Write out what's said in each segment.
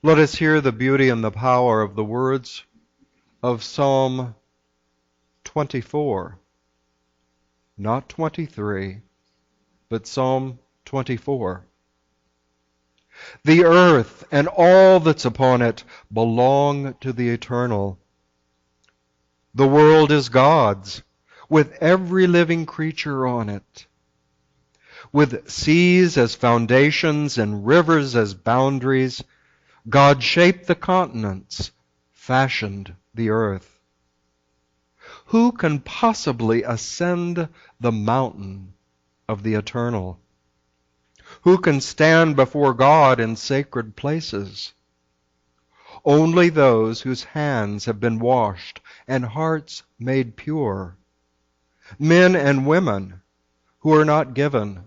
Let us hear the beauty and the power of the words of Psalm 24. Not 23, but Psalm 24. The earth and all that's upon it belong to the Eternal. The world is God's, with every living creature on it. With seas as foundations and rivers as boundaries, God shaped the continents, fashioned the earth. Who can possibly ascend the mountain of the Eternal? Who can stand before God in sacred places? Only those whose hands have been washed and hearts made pure. Men and women who are not given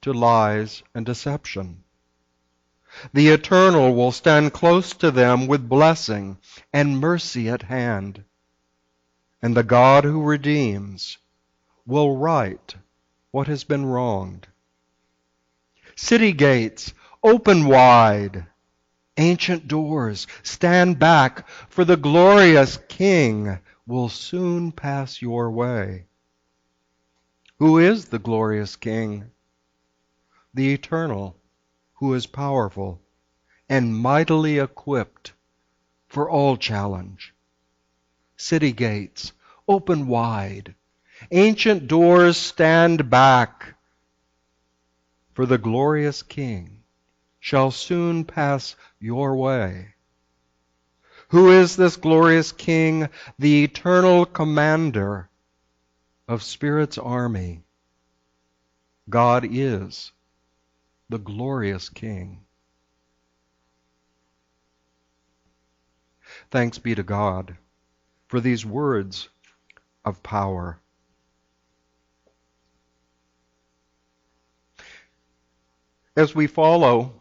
to lies and deception. The Eternal will stand close to them with blessing and mercy at hand. And the God who redeems will right what has been wronged. City gates, open wide. Ancient doors, stand back, for the glorious King will soon pass your way. Who is the glorious King? The Eternal, who is powerful and mightily equipped for all challenge. City gates, open wide. Ancient doors, stand back, for the glorious King shall soon pass your way. Who is this glorious King? The eternal commander of Spirit's army. God is the glorious King. Thanks be to God for these words of power. As we follow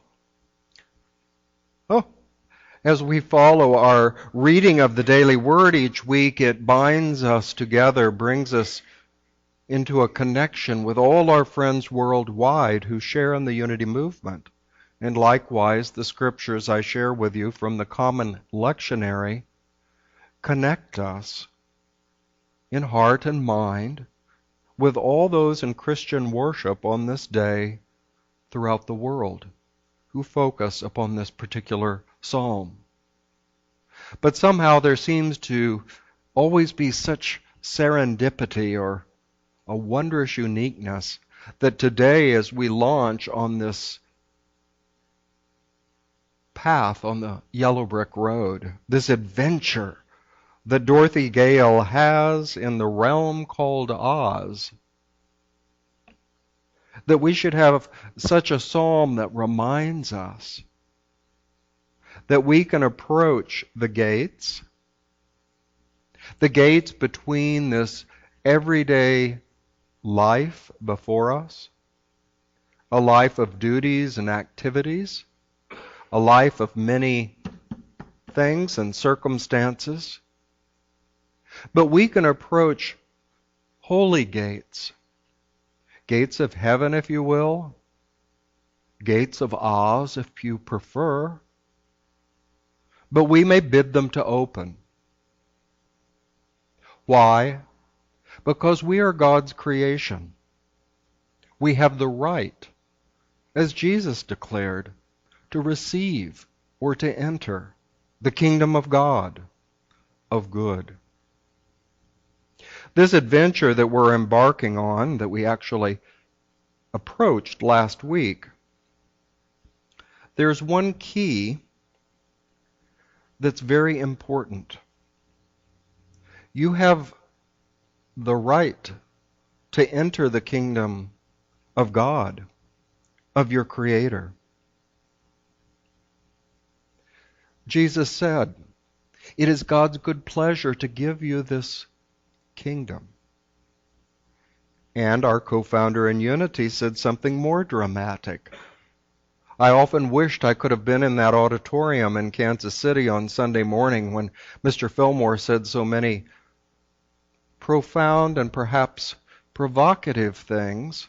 our reading of the daily word each week, it binds us together, brings us into a connection with all our friends worldwide who share in the unity movement. And likewise, the scriptures I share with you from the common lectionary connect us in heart and mind with all those in Christian worship on this day throughout the world who focus upon this particular psalm. But somehow there seems to always be such serendipity or a wondrous uniqueness that today, as we launch on this path on the yellow brick road, this adventure that Dorothy Gale has in the realm called Oz, that we should have such a psalm that reminds us that we can approach the gates between this everyday life before us, a life of duties and activities, a life of many things and circumstances. But we can approach holy gates, gates of heaven, if you will, gates of Oz, if you prefer, but we may bid them to open. Why? Because we are God's creation. We have the right, as Jesus declared, to receive or to enter the kingdom of God, of good. This adventure that we're embarking on, that we actually approached last week, there's one key that's very important. You have the right to enter the kingdom of God, of your Creator. Jesus said, it is God's good pleasure to give you this kingdom. And our co-founder in Unity said something more dramatic. I often wished I could have been in that auditorium in Kansas City on Sunday morning when Mr. Fillmore said so many profound and perhaps provocative things.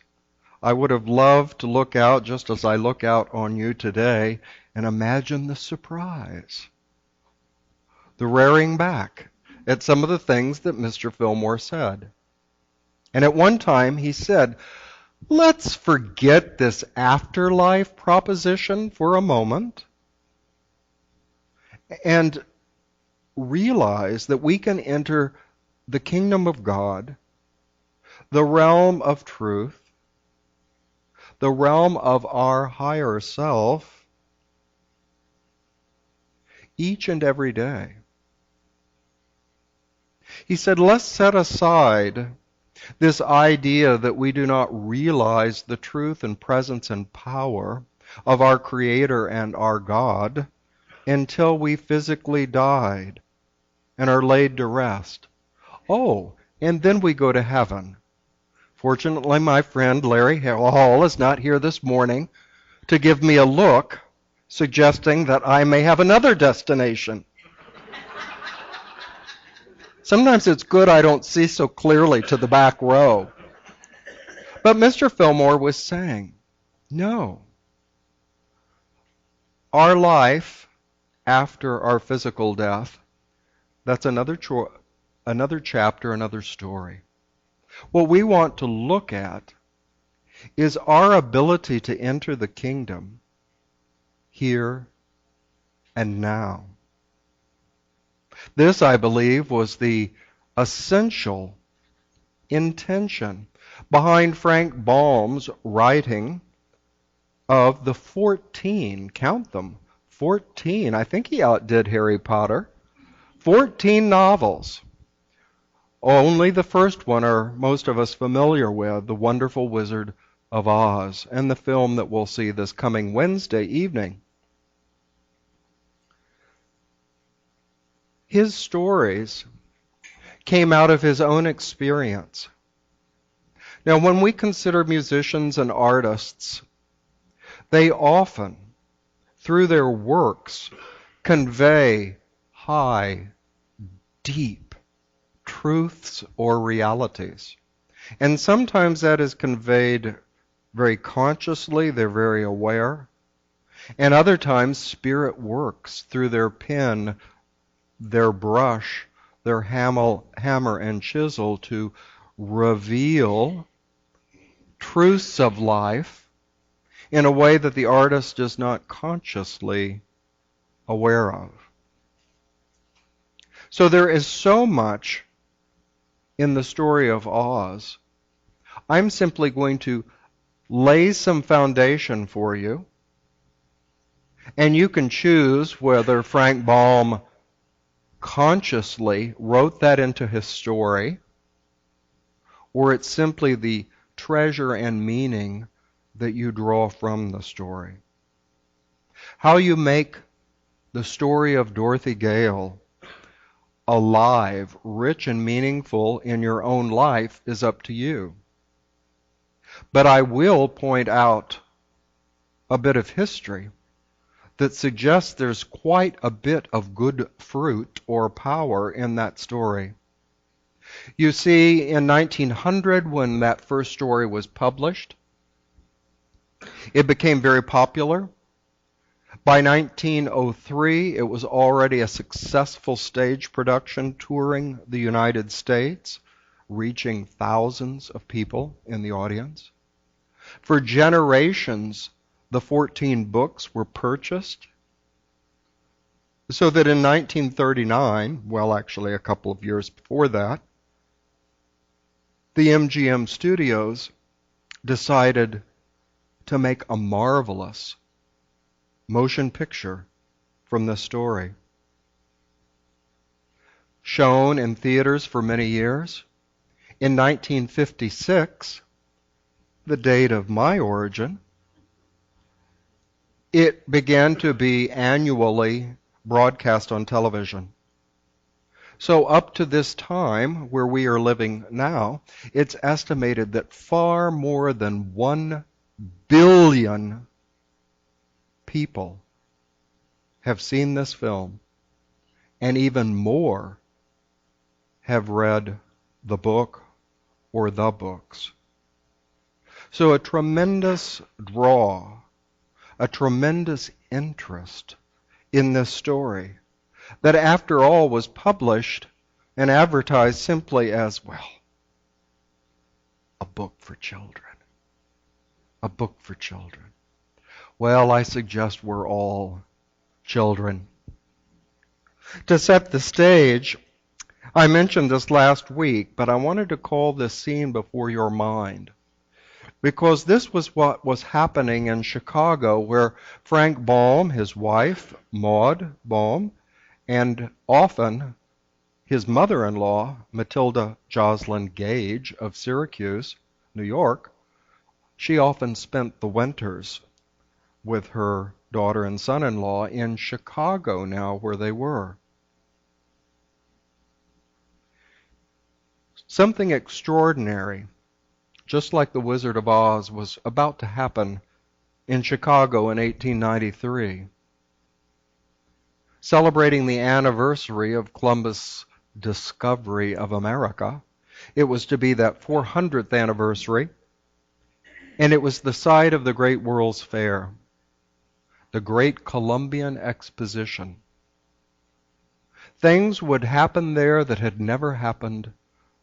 I would have loved to look out, just as I look out on you today, And imagine the surprise, the rearing back at some of the things that Mr. Fillmore said. And at one time he said, let's forget this afterlife proposition for a moment and realize that we can enter the kingdom of God, the realm of truth, the realm of our higher self, each and every day. He said, let's set aside this idea that we do not realize the truth and presence and power of our Creator and our God until we physically died and are laid to rest. Oh, and then we go to heaven. Fortunately, my friend Larry Hall is not here this morning to give me a look suggesting that I may have another destination. Sometimes it's good I don't see so clearly to the back row. But Mr. Fillmore was saying, no. Our life after our physical death, that's another chapter, another story. What we want to look at is our ability to enter the kingdom here and now. This, I believe, was the essential intention behind Frank Baum's writing of the 14, count them, 14, I think he outdid Harry Potter, 14 novels. Only the first one are most of us familiar with, The Wonderful Wizard of Oz, and the film that we'll see this coming Wednesday evening. His stories came out of his own experience. Now, when we consider musicians and artists, they often, through their works, convey high, deep truths or realities. And sometimes that is conveyed very consciously, they're very aware. And other times, Spirit works through their pen, their brush, their hammer and chisel to reveal truths of life in a way that the artist is not consciously aware of. So there is so much in the story of Oz. I'm simply going to lay some foundation for you, and you can choose whether Frank Baum consciously wrote that into his story, or it's simply the treasure and meaning that you draw from the story. How you make the story of Dorothy Gale alive, rich and meaningful in your own life is up to you. But I will point out a bit of history that suggests there's quite a bit of good fruit or power in that story. You see, in 1900, when that first story was published, it became very popular. By 1903, it was already a successful stage production touring the United States, reaching thousands of people in the audience. For generations, the 14 books were purchased, so that in 1939, well, actually a couple of years before that, the MGM Studios decided to make a marvelous motion picture from this story. Shown in theaters for many years. In 1956, the date of my origin, it began to be annually broadcast on television. So up to this time, where we are living now, it's estimated that far more than 1 billion people have seen this film, and even more have read the book or the books. So a tremendous draw, a tremendous interest in this story that, after all, was published and advertised simply as, well, a book for children. A book for children. Well, I suggest we're all children. To set the stage, I mentioned this last week, but I wanted to call this scene before your mind, because this was what was happening in Chicago, where Frank Baum, his wife, Maud Baum, and often his mother-in-law, Matilda Joslyn Gage of Syracuse, New York, she often spent the winters with her daughter and son-in-law in Chicago now, where they were. Something extraordinary, just like the Wizard of Oz, was about to happen in Chicago in 1893. Celebrating the anniversary of Columbus' discovery of America, it was to be that 400th anniversary, and it was the site of the Great World's Fair, the Great Columbian Exposition. Things would happen there that had never happened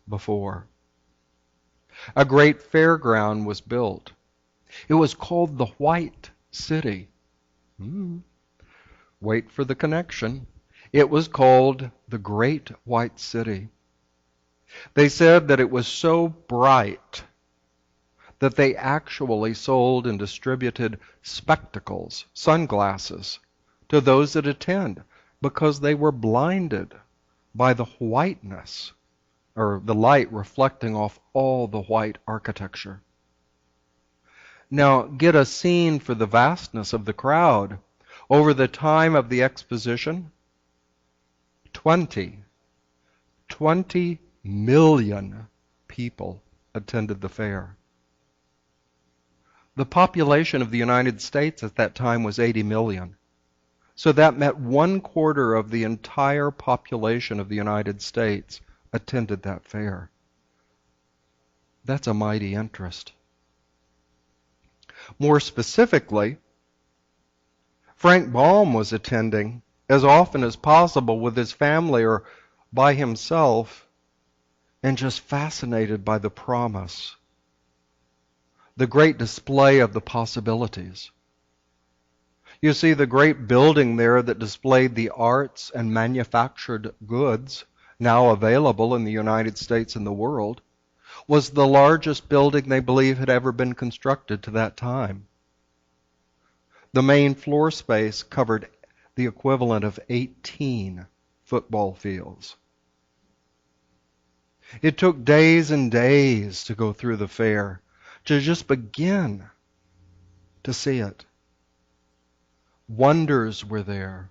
before. A great fairground was built. It was called the White City. Wait for the connection. It was called the Great White City. They said that it was so bright that they actually sold and distributed spectacles, sunglasses, to those that attend, because they were blinded by the whiteness, or the light reflecting off all the white architecture. Now, get a scene for the vastness of the crowd. Over the time of the exposition, 20 million people attended the fair. The population of the United States at that time was 80 million. So that meant 1/4 of the entire population of the United States attended that fair. That's a mighty interest. More specifically, Frank Baum was attending as often as possible with his family or by himself, and just fascinated by the promise, the great display of the possibilities. You see, the great building there that displayed the arts and manufactured goods now available in the United States and the world was the largest building they believe had ever been constructed to that time. The main floor space covered the equivalent of 18 football fields. It took days and days to go through the fair, to just begin to see it. Wonders were there.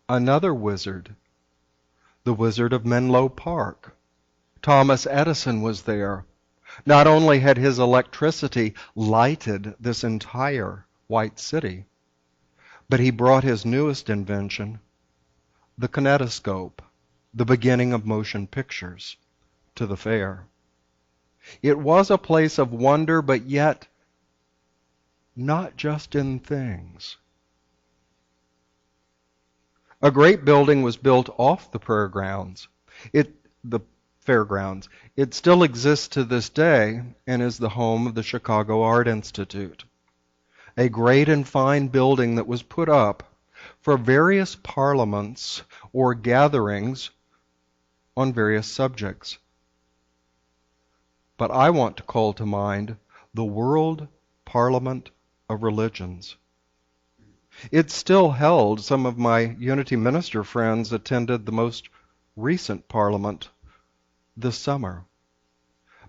Another wizard, the Wizard of Menlo Park, Thomas Edison, was there. Not only had his electricity lighted this entire White City, but he brought his newest invention, the kinetoscope, the beginning of motion pictures, to the fair. It was a place of wonder, but yet not just in things. A great building was built off the fairgrounds. It still exists to this day and is the home of the Chicago Art Institute. A great and fine building that was put up for various parliaments or gatherings on various subjects. But I want to call to mind the World Parliament of Religions. It's still held. Some of my Unity Minister friends attended the most recent parliament this summer.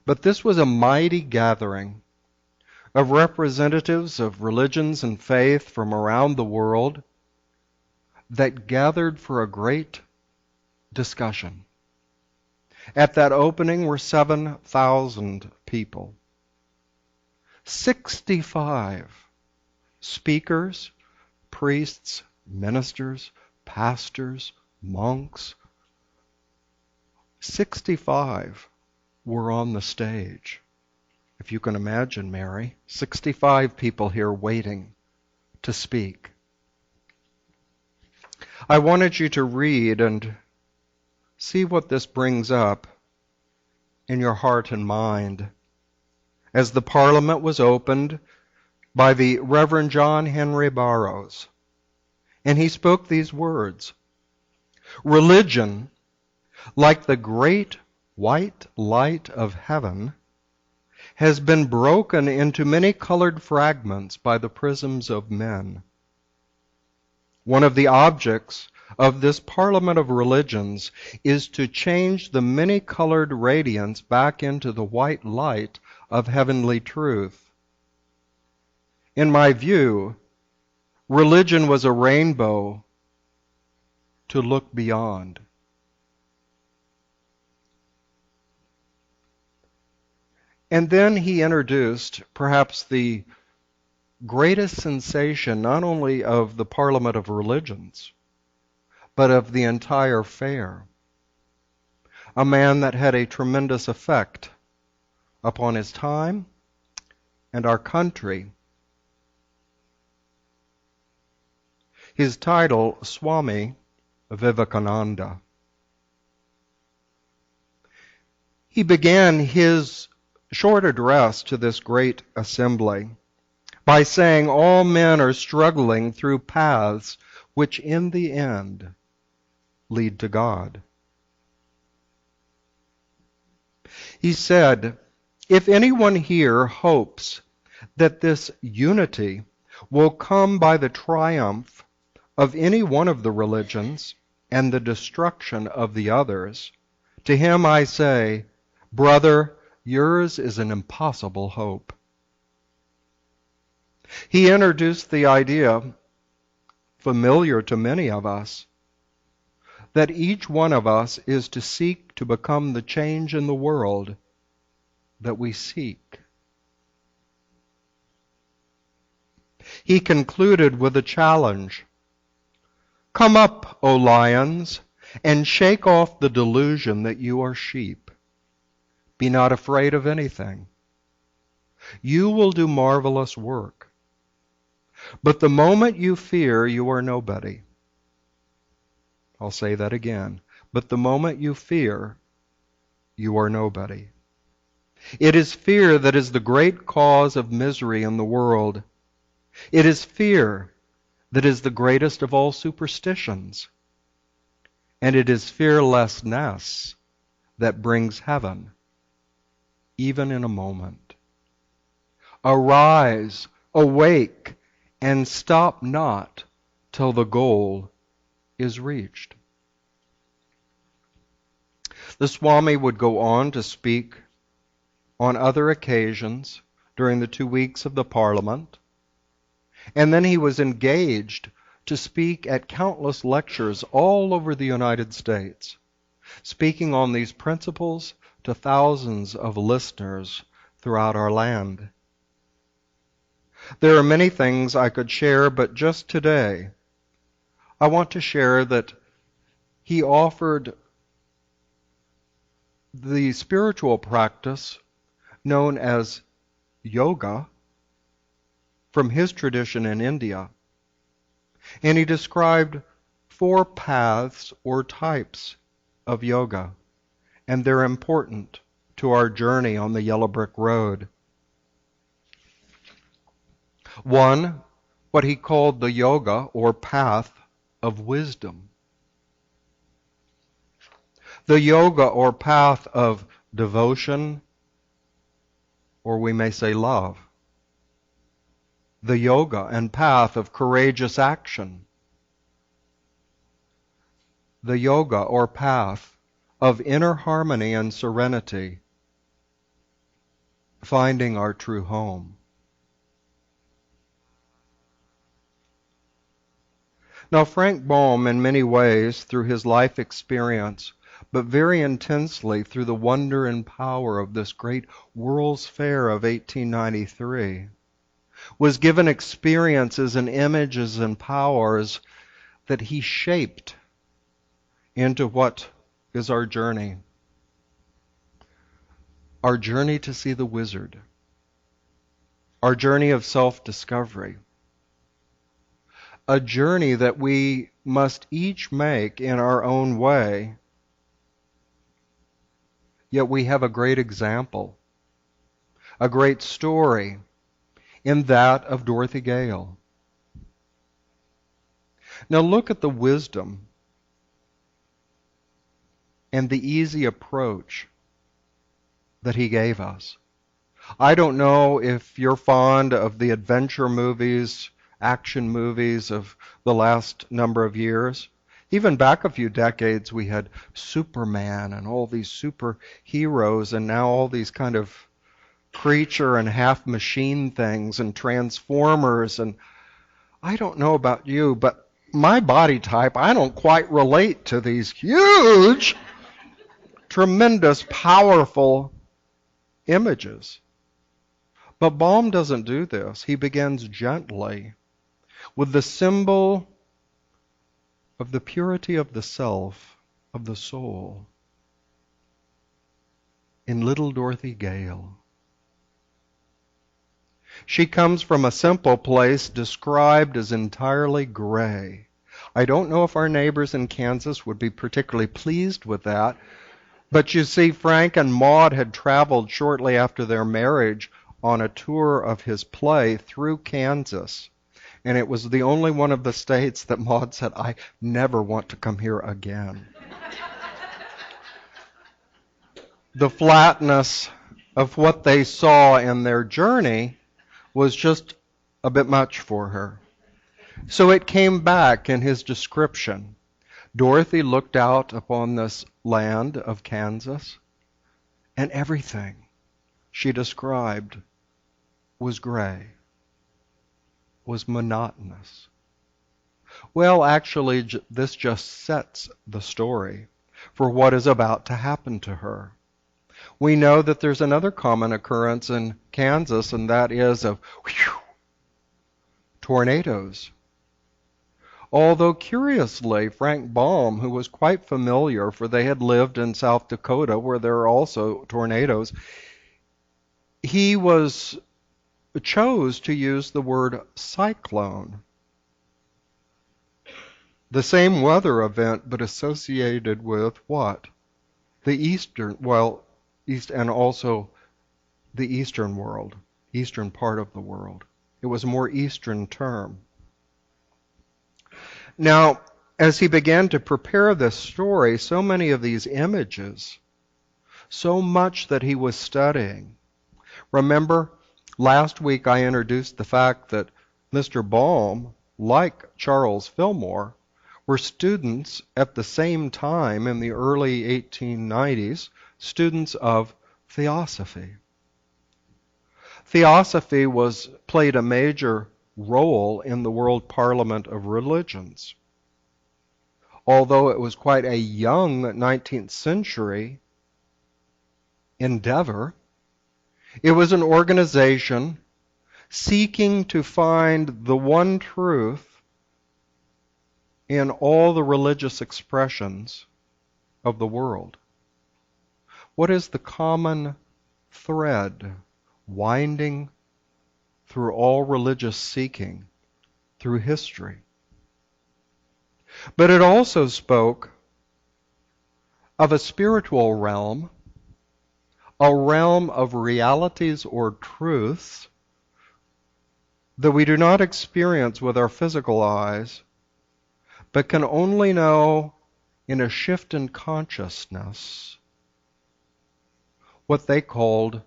But this was a mighty gathering of representatives of religions and faith from around the world that gathered for a great discussion. At that opening were 7,000 people. 65 speakers, priests, ministers, pastors, monks. 65 were on the stage. If you can imagine, Mary, 65 people here waiting to speak. I wanted you to read and see what this brings up in your heart and mind as the Parliament was opened by the Reverend John Henry Barrows. And he spoke these words: "Religion, like the great white light of heaven, has been broken into many colored fragments by the prisms of men. One of the objects of this Parliament of Religions is to change the many-colored radiance back into the white light of heavenly truth. In my view, religion was a rainbow to look beyond." And then he introduced perhaps the greatest sensation not only of the Parliament of Religions, but of the entire fair. A man that had a tremendous effect upon his time and our country. His title, Swami Vivekananda. He began his short address to this great assembly by saying all men are struggling through paths which in the end lead to God. He said, if anyone here hopes that this unity will come by the triumph of any one of the religions and the destruction of the others, to him I say, brother, yours is an impossible hope. He introduced the idea, familiar to many of us, that each one of us is to seek to become the change in the world that we seek. He concluded with a challenge. Come up, O lions, and shake off the delusion that you are sheep. Be not afraid of anything. You will do marvelous work. But the moment you fear, you are nobody. I'll say that again. But the moment you fear, you are nobody. It is fear that is the great cause of misery in the world. It is fear that is the greatest of all superstitions. And it is fearlessness that brings heaven, even in a moment. Arise, awake, and stop not till the goal is reached. The Swami would go on to speak on other occasions during the 2 weeks of the Parliament, and then he was engaged to speak at countless lectures all over the United States, speaking on these principles to thousands of listeners throughout our land. There are many things I could share, but just today, I want to share that he offered the spiritual practice known as yoga from his tradition in India. And he described 4 paths or types of yoga, and they're important to our journey on the yellow brick road. 1, what he called the yoga or path of wisdom. The yoga or path of devotion, or we may say love. The yoga and path of courageous action. The yoga or path of inner harmony and serenity, finding our true home. Now, Frank Baum, in many ways, through his life experience, but very intensely through the wonder and power of this great World's Fair of 1893, was given experiences and images and powers that he shaped into what is our journey. Our journey to see the wizard. Our journey of self-discovery. a journey that we must each make in our own way. Yet we have a great example, a great story in that of Dorothy Gale. Now look at the wisdom and the easy approach that he gave us. I don't know if you're fond of the adventure movies, action movies of the last number of years. Even back a few decades, we had Superman and all these superheroes, and now all these kind of creature and half machine things and Transformers. And I don't know about you, but my body type, I don't quite relate to these huge, tremendous, powerful images. But Baum doesn't do this. He begins gently with the symbol of the purity of the self, of the soul, in little Dorothy Gale. She comes from a simple place described as entirely gray. I don't know if our neighbors in Kansas would be particularly pleased with that, but you see, Frank and Maud had traveled shortly after their marriage on a tour of his play through Kansas. And it was the only one of the states that Maud said, I never want to come here again. The flatness of what they saw in their journey was just a bit much for her. So it came back in his description. Dorothy looked out upon this land of Kansas, and everything she described was gray, was monotonous. Well, actually, this just sets the story for what is about to happen to her. We know that there's another common occurrence in Kansas, and that is of tornadoes. Although curiously, Frank Baum, who was quite familiar, for they had lived in South Dakota where there are also tornadoes, he chose to use the word cyclone. The same weather event, but associated with what? The east and also the eastern world, eastern part of the world. It was a more eastern term. Now, as he began to prepare this story, so many of these images, so much that he was studying. Remember, last week I introduced the fact that Mr. Baum, like Charles Fillmore, were students at the same time in the early 1890s, students of theosophy. Theosophy played a major role in the World Parliament of Religions. Although it was quite a young 19th century endeavor, it was an organization seeking to find the one truth in all the religious expressions of the world. What is the common thread winding through all religious seeking through history? But it also spoke of a spiritual realm, a realm of realities or truths that we do not experience with our physical eyes, but can only know in a shift in consciousness, what they called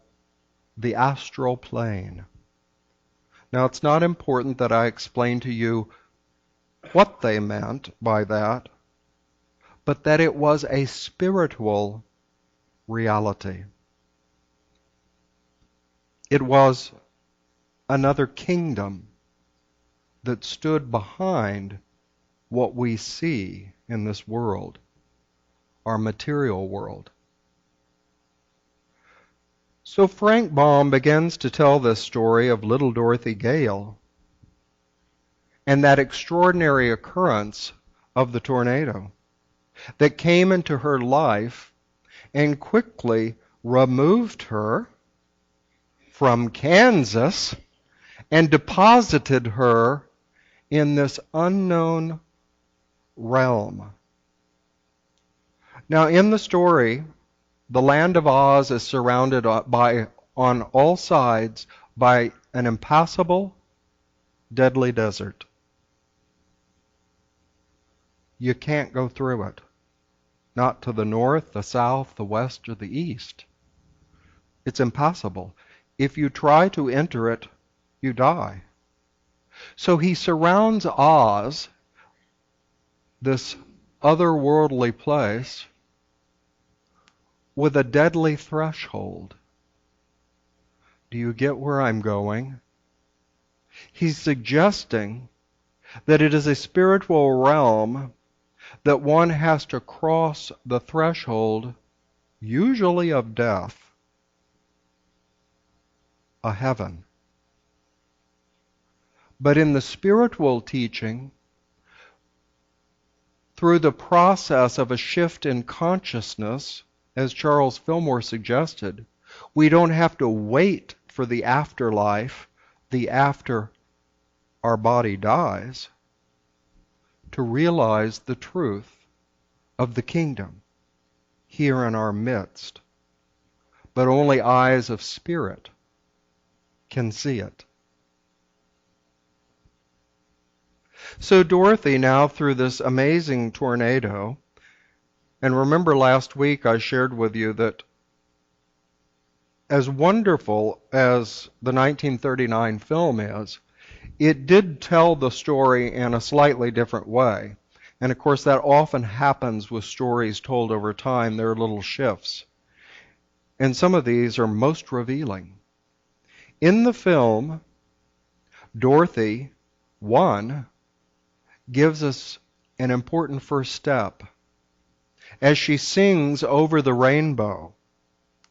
the astral plane. Now, it's not important that I explain to you what they meant by that, but that it was a spiritual reality. It was another kingdom that stood behind what we see in this world, our material world. So Frank Baum begins to tell this story of little Dorothy Gale and that extraordinary occurrence of the tornado that came into her life and quickly removed her from Kansas and deposited her in this unknown realm. Now, in the story, the land of Oz is surrounded on all sides by an impassable, deadly desert. You can't go through it. Not to the north, the south, the west, or the east. It's impassable. If you try to enter it, you die. So he surrounds Oz, this otherworldly place, with a deadly threshold. Do you get where I'm going? He's suggesting that it is a spiritual realm that one has to cross the threshold, usually of death, a heaven. But in the spiritual teaching, through the process of a shift in consciousness, as Charles Fillmore suggested, we don't have to wait for the afterlife, the after our body dies, to realize the truth of the kingdom here in our midst. But only eyes of spirit can see it. So Dorothy, now through this amazing tornado, and remember last week I shared with you that as wonderful as the 1939 film is, it did tell the story in a slightly different way. And of course that often happens with stories told over time. There are little shifts. And some of these are most revealing. In the film, Dorothy, 1, gives us an important first step. As she sings over the rainbow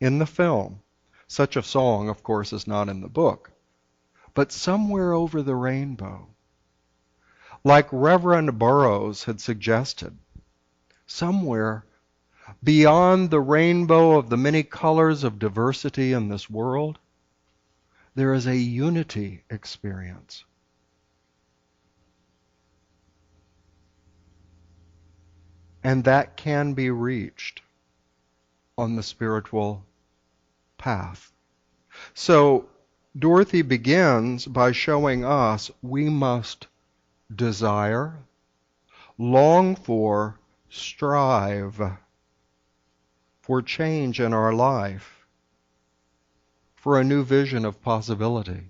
in the film, such a song, of course, is not in the book, but somewhere over the rainbow, like Reverend Burroughs had suggested, somewhere beyond the rainbow of the many colors of diversity in this world, there is a unity experience. And that can be reached on the spiritual path. So Dorothy begins by showing us we must desire, long for, strive for change in our life, for a new vision of possibility.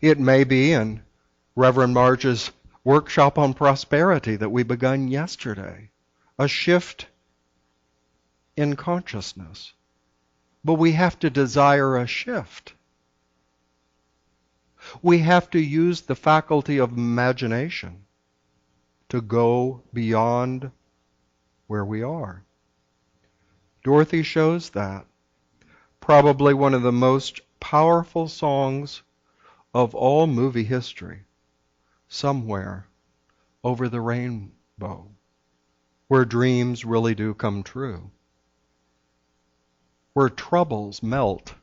It may be in Reverend Marge's workshop on prosperity that we begun yesterday, a shift in consciousness. But we have to desire a shift. We have to use the faculty of imagination to go beyond where we are. Dorothy shows that. Probably one of the most powerful songs of all movie history. Somewhere over the rainbow, where dreams really do come true, where troubles melt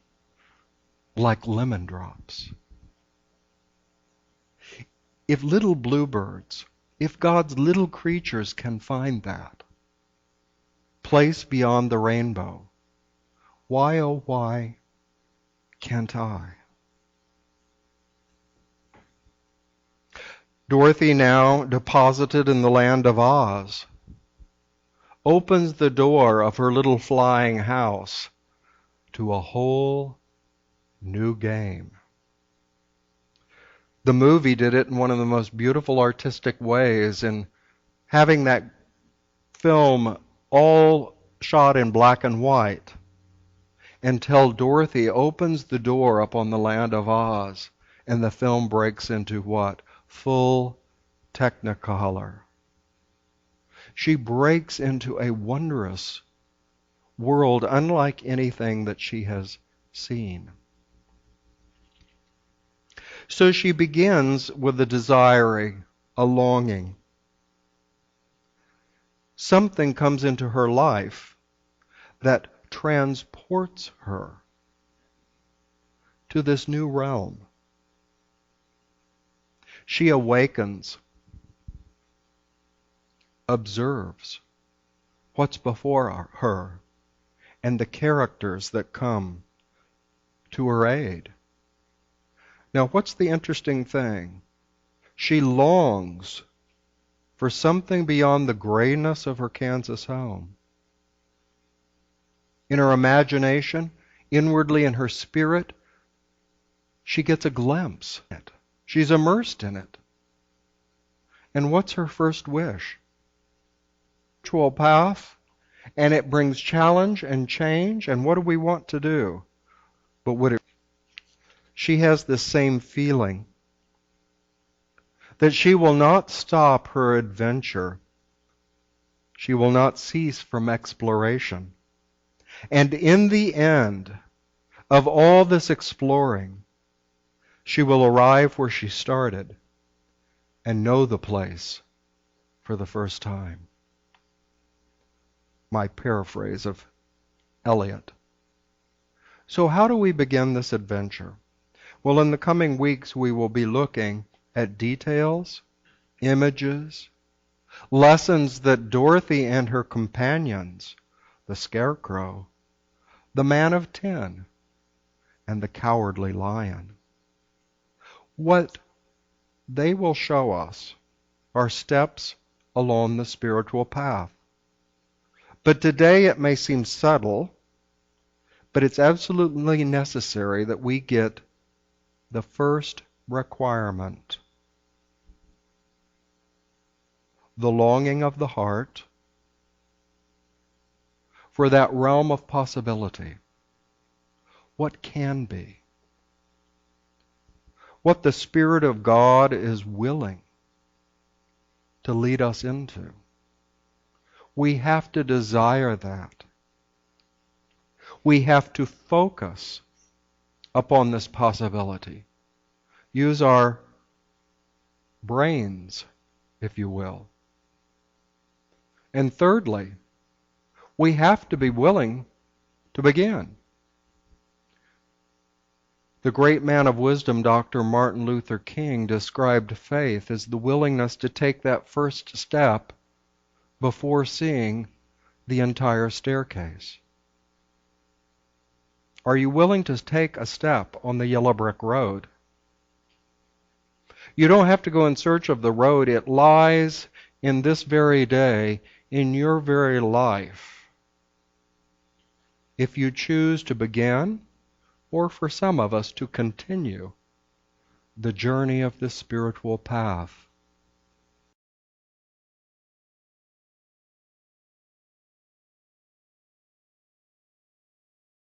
like lemon drops. If little bluebirds, if God's little creatures can find that place beyond the rainbow, why, oh why, can't I? Dorothy, now deposited in the land of Oz, opens the door of her little flying house to a whole new game. The movie did it in one of the most beautiful artistic ways in having that film all shot in black and white until Dorothy opens the door up on the land of Oz and the film breaks into what? Full Technicolor. She breaks into a wondrous world unlike anything that she has seen. So she begins with a desiring, a longing. Something comes into her life that transports her to this new realm. She awakens, observes what's before her, and the characters that come to her aid. Now, what's the interesting thing? She longs for something beyond the grayness of her Kansas home. In her imagination, inwardly in her spirit, she gets a glimpse. She's immersed in it. And what's her first wish? Spiritual path, and it brings challenge and change, and what do we want to do? But she has this same feeling that she will not stop her adventure. She will not cease from exploration. And in the end of all this exploring, she will arrive where she started and know the place for the first time. My paraphrase of Eliot. So how do we begin this adventure? Well, in the coming weeks we will be looking at details, images, lessons that Dorothy and her companions, the Scarecrow, the Man of 10, and the Cowardly Lion, what they will show us are steps along the spiritual path. But today it may seem subtle, but it's absolutely necessary that we get the first requirement. The longing of the heart for that realm of possibility. What can be? What the Spirit of God is willing to lead us into. We have to desire that. We have to focus upon this possibility. Use our brains, if you will. And thirdly, we have to be willing to begin. The great man of wisdom, Dr. Martin Luther King, described faith as the willingness to take that first step before seeing the entire staircase. Are you willing to take a step on the yellow brick road? You don't have to go in search of the road. It lies in this very day, in your very life. If you choose to begin, or for some of us to continue, the journey of the spiritual path.